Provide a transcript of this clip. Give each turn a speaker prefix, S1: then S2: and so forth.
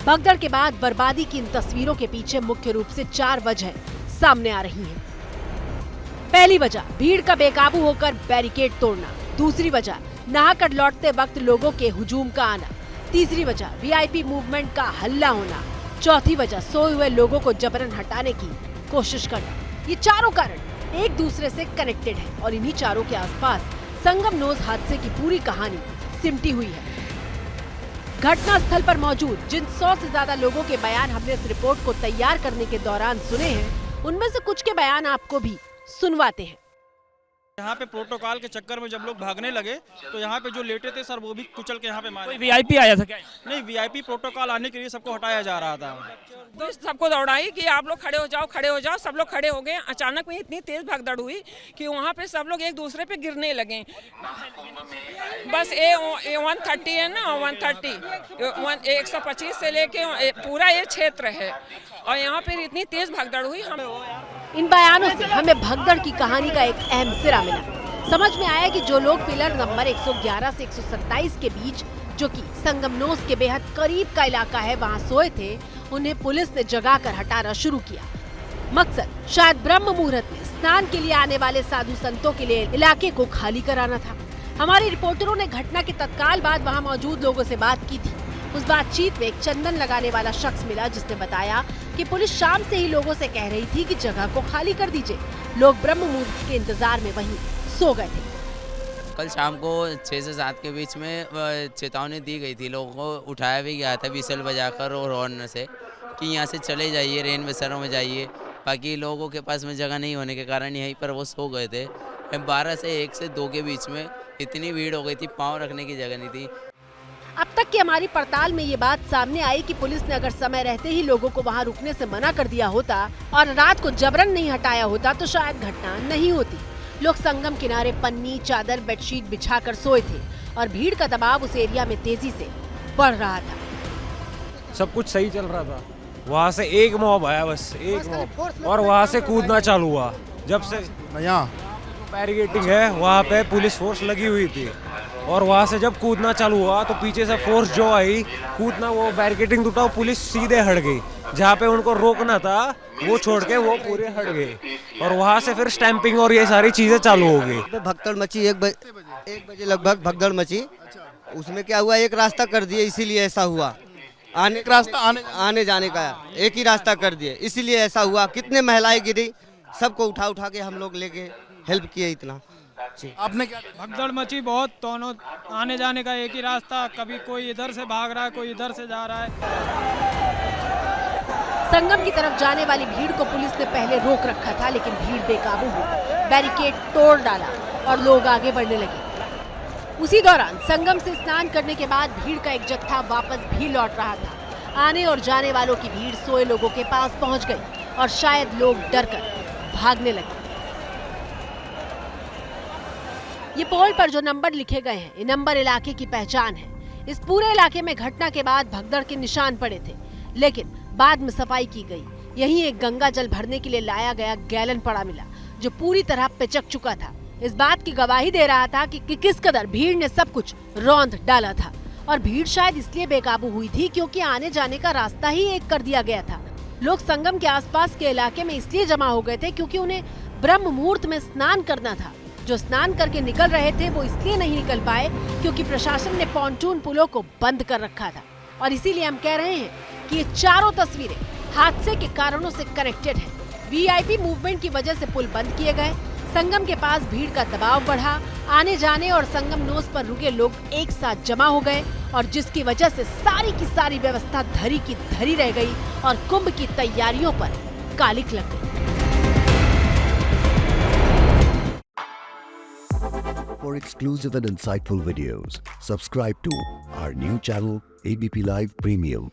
S1: भगदड़ के बाद बर्बादी की इन तस्वीरों के पीछे मुख्य रूप से 4 वजह सामने आ रही हैं। पहली वजह, भीड़ का बेकाबू होकर बैरिकेड तोड़ना। दूसरी वजह, नहाकर लौटते वक्त लोगों के हुजूम का आना। तीसरी वजह, वीआईपी मूवमेंट का हल्ला होना। चौथी वजह, सोए हुए लोगों को जबरन हटाने की कोशिश करना। ये चारों कारण एक दूसरे से कनेक्टेड हैं और इन्हीं चारों के आसपास संगम नोज हादसे की पूरी कहानी सिमटी हुई है। घटना स्थल पर मौजूद जिन 100 से ज्यादा लोगों के बयान हमने इस रिपोर्ट को तैयार करने के दौरान सुने हैं, उनमें से कुछ के बयान आपको भी सुनवाते हैं।
S2: यहाँ पे प्रोटोकॉल के चक्कर में जब लोग भागने लगे तो यहाँ पे जो लेटे थे सर वो भी कुचल के यहाँ पे मारे।
S3: कोई वीआईपी आया था क्या?
S2: नहीं, वीआईपी प्रोटोकॉल आने के लिए सबको हटाया जा रहा था।
S4: तो सबको दौड़ाई कि आप लोग खड़े हो जाओ, खड़े हो जाओ। सब लोग खड़े हो गए। अचानक में इतनी तेज भगदड़ हुई कि वहाँ पे सब लोग एक दूसरे पे गिरने लगे। बस A130 है ना, 125 से लेके पूरा ये क्षेत्र है और यहाँ पे इतनी तेज भगदड़ हुई।
S1: इन बयानों से हमें भगदड़ की कहानी का एक अहम सिरा मिला। समझ में आया कि जो लोग पिलर नंबर 111 से 127 के बीच, जो कि संगम नोज के बेहद करीब का इलाका है, वहाँ सोए थे, उन्हें पुलिस ने जगाकर हटाना शुरू किया। मकसद शायद ब्रह्म मुहूर्त में स्नान के लिए आने वाले साधु संतों के लिए इलाके को खाली कराना था। हमारे रिपोर्टरों ने घटना के तत्काल बाद वहाँ मौजूद लोगों से बात की थी। उस बातचीत में एक चंदन लगाने वाला शख्स मिला जिसने बताया कि पुलिस शाम से ही लोगों से कह रही थी कि जगह को खाली कर दीजिए। लोग ब्रह्म मुहूर्त के इंतजार में वहीं सो गए थे।
S5: कल शाम को 6 से 7 के बीच में चेतावनी दी गई थी। लोगों को उठाया भी गया था विसल बजाकर और हॉर्न से कि यहाँ से चले जाइए, रेन बसेरों में जाइए। बाकी लोगों के पास में जगह नहीं होने के कारण यहीं पर वो सो गए थे। 12 से 1 से 2 के बीच में इतनी भीड़ हो गई थी, पाँव रखने की जगह नहीं थी।
S1: अब तक की हमारी पड़ताल में ये बात सामने आई कि पुलिस ने अगर समय रहते ही लोगों को वहाँ रुकने से मना कर दिया होता और रात को जबरन नहीं हटाया होता तो शायद घटना नहीं होती। लोग संगम किनारे पन्नी, चादर, बेडशीट बिछाकर सोए थे और भीड़ का दबाव उस एरिया में तेजी से बढ़ रहा था।
S6: सब कुछ सही चल रहा था, वहाँ से एक मॉब आया, बस एक मॉब, और वहाँ से कूदना चालू हुआ। जब से यहाँ बैरिकेडिंग है वहाँ पे पुलिस फोर्स लगी हुई थी और वहाँ से जब कूदना चालू हुआ तो पीछे से फोर्स जो आई कूदना, वो बैरिकेडिंग टूटा, पुलिस सीधे हट गई। जहाँ पे उनको रोकना था वो छोड़ के वो पूरे हट गए और वहाँ से फिर स्टैंपिंग और ये सारी चीजें चालू हो गई।
S7: भगदड़ मची 1 बजे लगभग भगदड़ मची। उसमें क्या हुआ, एक रास्ता कर दिए, इसीलिए ऐसा हुआ। आने जाने का एक ही रास्ता कर दिए, इसीलिए ऐसा हुआ। कितने महिलाएं गिरी, सबको उठा उठा के हम लोग लेके हेल्प किए। इतना
S3: आपने क्या?
S2: भगदड़ मची बहुत, दोनों आने जाने का एक ही रास्ता। कभी कोई इधर से भाग रहा है, कोई इधर से जा रहा है।
S1: संगम की तरफ जाने वाली भीड़ को पुलिस ने पहले रोक रखा था, लेकिन भीड़ बेकाबू हुई, बैरिकेड तोड़ डाला और लोग आगे बढ़ने लगे। उसी दौरान संगम से स्नान करने के बाद भीड़ का एक जत्था वापस भी लौट रहा था। आने और जाने वालों की भीड़ सोए लोगों के पास पहुंच गई और शायद लोग डरकर भागने लगे। ये पोल पर जो नंबर लिखे गए हैं, ये नंबर इलाके की पहचान है। इस पूरे इलाके में घटना के बाद भगदड़ के निशान पड़े थे, लेकिन बाद में सफाई की गई। यहीं एक गंगा जल भरने के लिए लाया गया गैलन पड़ा मिला, जो पूरी तरह पिचक चुका था। इस बात की गवाही दे रहा था कि किस कदर भीड़ ने सब कुछ रौंद डाला था। और भीड़ शायद इसलिए बेकाबू हुई थी क्योंकि आने जाने का रास्ता ही एक कर दिया गया था। लोग संगम के आसपास के इलाके में इसलिए जमा हो गए थे क्योंकि उन्हें ब्रह्म मुहूर्त में स्नान करना था। जो स्नान करके निकल रहे थे वो इसलिए नहीं निकल पाए क्योंकि प्रशासन ने पॉन्टून पुलों को बंद कर रखा था। और इसीलिए हम कह रहे हैं कि ये चारों तस्वीरें हादसे के कारणों से कनेक्टेड हैं। वीआईपी मूवमेंट की वजह से पुल बंद किए गए, संगम के पास भीड़ का दबाव बढ़ा, आने जाने और संगम नोज पर रुके लोग एक साथ जमा हो गए और जिसकी वजह से सारी की सारी व्यवस्था धरी की धरी रह गई और कुंभ की तैयारियों पर कालिक लग गई।
S8: For exclusive and insightful videos, subscribe to our new channel ABP Live Premium.